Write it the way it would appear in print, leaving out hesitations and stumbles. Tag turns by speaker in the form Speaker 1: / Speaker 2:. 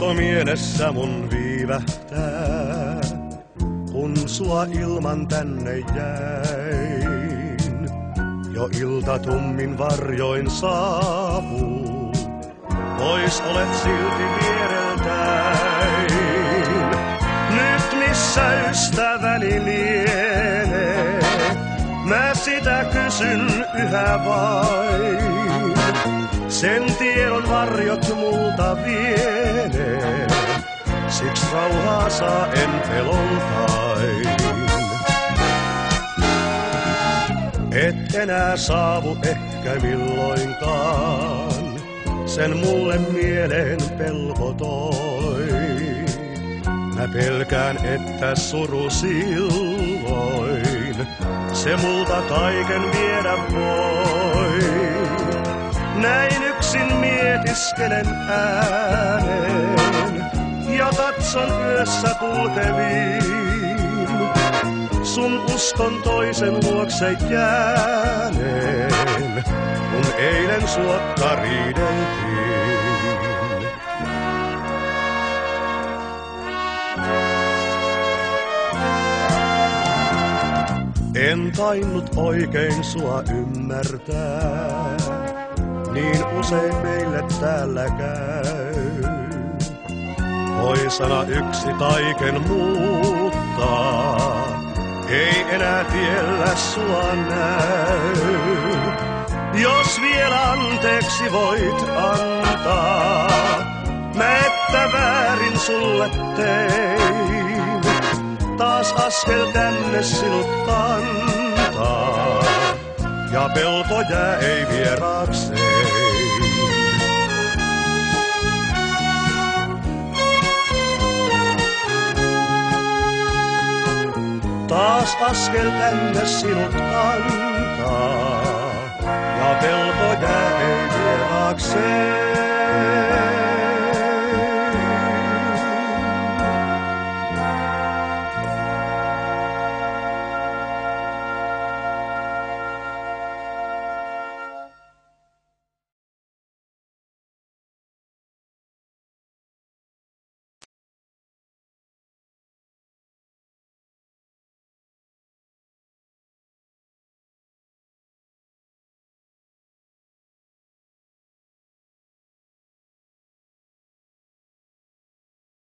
Speaker 1: muisto mielessä mun viivähtää, kun sua ilman tänne jäin. Jo ilta tummin varjoin saapuu, pois olet silti viereltäin. Nyt missä ystäväni lienee, mä sitä kysyn yhä vain. Sen tiedon varjot multa vienee, siksi rauhaa saa en peloltain. Et enää saavu ehkä milloinkaan, sen mulle mieleen pelko toi. Mä pelkään, että suru silloin, se multa kaiken viedä voi. Näin yksin mietiskelen ääneen ja katson yössä kulkeviin. Sun uskon toisen luokse jääneen, kun eilen suokka riideltiin. En tainnut oikein sua ymmärtää, niin usein meille täällä käy. Poisana yksi kaiken muuttaa, ei enää tiellä sua näy. Jos vielä anteeksi voit antaa, mä että väärin sulle tein. Taas askel tänne sinut kantaa, ja pelko jää ei vieraakseen. Taas askel tänne sinut kantaa, ja pelko jää ei vieraakseen.